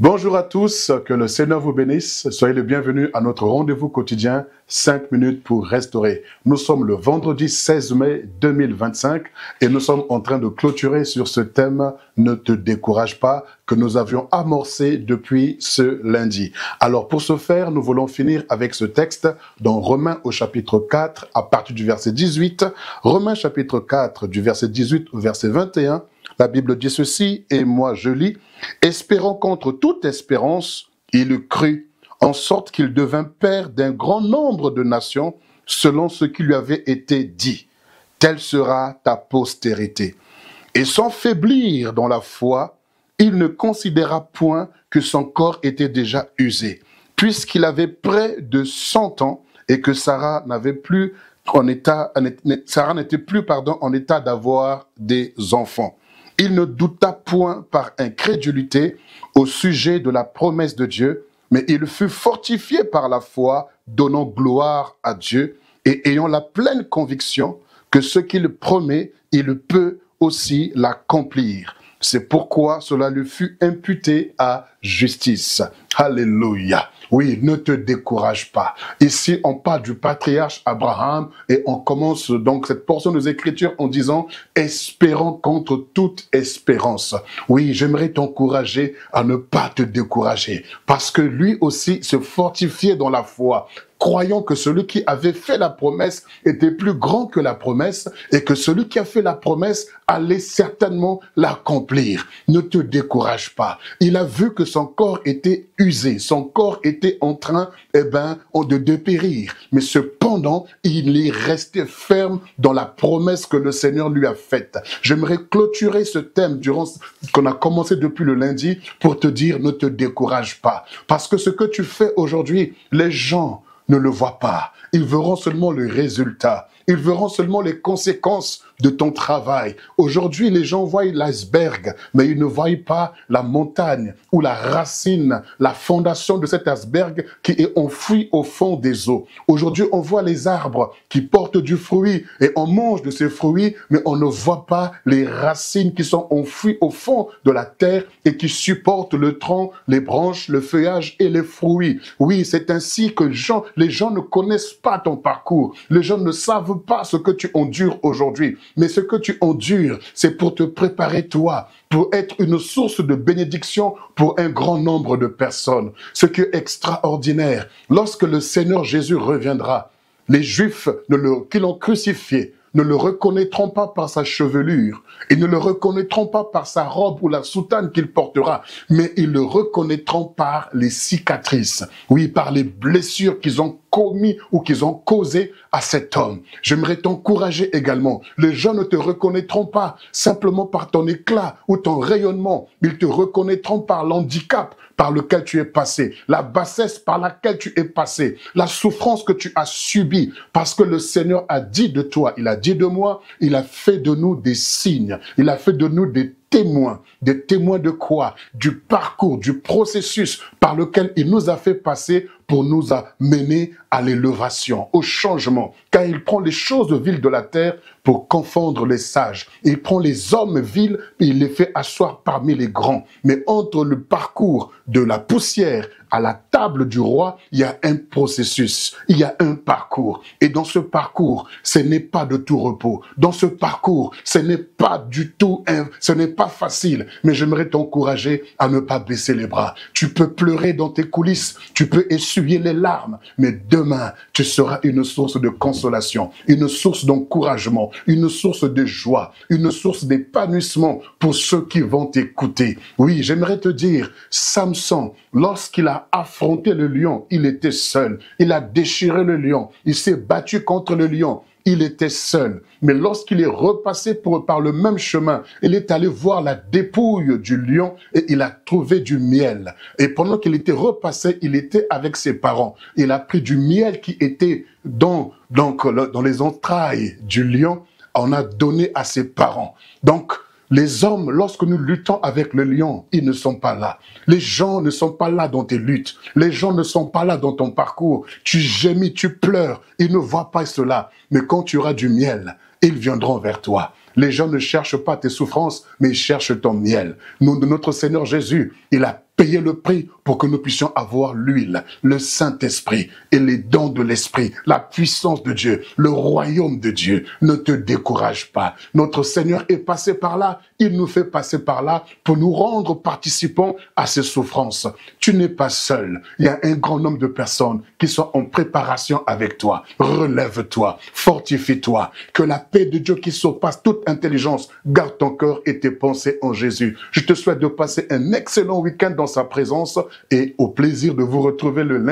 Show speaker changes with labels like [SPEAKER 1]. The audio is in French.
[SPEAKER 1] Bonjour à tous, que le Seigneur vous bénisse. Soyez les bienvenus à notre rendez-vous quotidien, 5 minutes pour restaurer. Nous sommes le vendredi 16 mai 2025 et nous sommes en train de clôturer sur ce thème « Ne te décourage pas » que nous avions amorcé depuis ce lundi. Alors pour ce faire, nous voulons finir avec ce texte dans Romains au chapitre 4 à partir du verset 18. Romains chapitre 4 du verset 18 au verset 21. La Bible dit ceci, et moi je lis, « Espérant contre toute espérance, il crut, en sorte qu'il devint père d'un grand nombre de nations, selon ce qui lui avait été dit. Telle sera ta postérité. » Et sans faiblir dans la foi, il ne considéra point que son corps était déjà usé, puisqu'il avait près de 100 ans et que Sarah n'était plus en état d'avoir des enfants. Il ne douta point par incrédulité au sujet de la promesse de Dieu, mais il fut fortifié par la foi, donnant gloire à Dieu et ayant la pleine conviction que ce qu'il promet, il peut aussi l'accomplir. C'est pourquoi cela lui fut imputé à justice. Alléluia. Oui, ne te décourage pas. Ici, on parle du patriarche Abraham et on commence donc cette portion des Écritures en disant « espérant contre toute espérance ». Oui, j'aimerais t'encourager à ne pas te décourager parce que lui aussi se fortifiait dans la foi, croyant que celui qui avait fait la promesse était plus grand que la promesse et que celui qui a fait la promesse allait certainement l'accomplir. Ne te décourage pas. Il a vu que son corps était usé, son corps était en train de dépérir. Mais cependant, il est resté ferme dans la promesse que le Seigneur lui a faite. J'aimerais clôturer ce thème qu'on a commencé depuis le lundi pour te dire ne te décourage pas. Parce que ce que tu fais aujourd'hui, les gens ne le voient pas. Ils verront seulement le résultat. Ils verront seulement les conséquences de ton travail. Aujourd'hui, les gens voient l'iceberg, mais ils ne voient pas la montagne ou la racine, la fondation de cet iceberg qui est enfoui au fond des eaux. Aujourd'hui, on voit les arbres qui portent du fruit et on mange de ces fruits, mais on ne voit pas les racines qui sont enfouies au fond de la terre et qui supportent le tronc, les branches, le feuillage et les fruits. Oui, c'est ainsi que les gens ne connaissent pas ton parcours. Les gens ne savent pas ce que tu endures aujourd'hui. Mais ce que tu endures, c'est pour te préparer toi, pour être une source de bénédiction pour un grand nombre de personnes. Ce qui est extraordinaire, lorsque le Seigneur Jésus reviendra, les Juifs qui l'ont crucifié ne le reconnaîtront pas par sa chevelure, ils ne le reconnaîtront pas par sa robe ou la soutane qu'il portera, mais ils le reconnaîtront par les cicatrices, oui, par les blessures qu'ils ont commis ou qu'ils ont causé à cet homme. J'aimerais t'encourager également. Les gens ne te reconnaîtront pas simplement par ton éclat ou ton rayonnement. Ils te reconnaîtront par l'handicap par lequel tu es passé, la bassesse par laquelle tu es passé, la souffrance que tu as subie, parce que le Seigneur a dit de toi, il a dit de moi, il a fait de nous des signes, il a fait de nous des témoins de quoi? Du parcours, du processus par lequel il nous a fait passer pour nous amener à l'élévation, au changement. Car il prend les choses viles de la terre pour confondre les sages. Il prend les hommes vils et il les fait asseoir parmi les grands. Mais entre le parcours de la poussière à la table du roi, il y a un processus, il y a un parcours. Et dans ce parcours, ce n'est pas de tout repos. Dans ce parcours, ce n'est pas du tout, ce n'est pas facile. Mais j'aimerais t'encourager à ne pas baisser les bras. Tu peux pleurer dans tes coulisses, tu peux essuyer les larmes, mais demain, tu seras une source de consolation, une source d'encouragement, une source de joie, une source d'épanouissement pour ceux qui vont t'écouter. Oui, j'aimerais te dire, Samson, lorsqu'il a affronté le lion, il était seul. Il a déchiré le lion, il s'est battu contre le lion. Il était seul. Mais lorsqu'il est repassé par le même chemin, il est allé voir la dépouille du lion et il a trouvé du miel. Et pendant qu'il était repassé, il était avec ses parents. Il a pris du miel qui était dans les entrailles du lion. On a donné à ses parents. Donc, les hommes, lorsque nous luttons avec le lion, ils ne sont pas là. Les gens ne sont pas là dans tes luttes. Les gens ne sont pas là dans ton parcours. Tu gémis, tu pleures. Ils ne voient pas cela. Mais quand tu auras du miel, ils viendront vers toi. Les gens ne cherchent pas tes souffrances, mais ils cherchent ton miel. Notre Seigneur Jésus, il a payé le prix pour que nous puissions avoir l'huile, le Saint-Esprit et les dons de l'Esprit, la puissance de Dieu, le royaume de Dieu. Ne te décourage pas. Notre Seigneur est passé par là. Il nous fait passer par là pour nous rendre participants à ses souffrances. Tu n'es pas seul. Il y a un grand nombre de personnes qui sont en préparation avec toi. Relève-toi, fortifie-toi. Que la paix de Dieu qui surpasse toute intelligence garde ton cœur et tes pensées en Jésus. Je te souhaite de passer un excellent week-end dans sa présence et au plaisir de vous retrouver le lundi.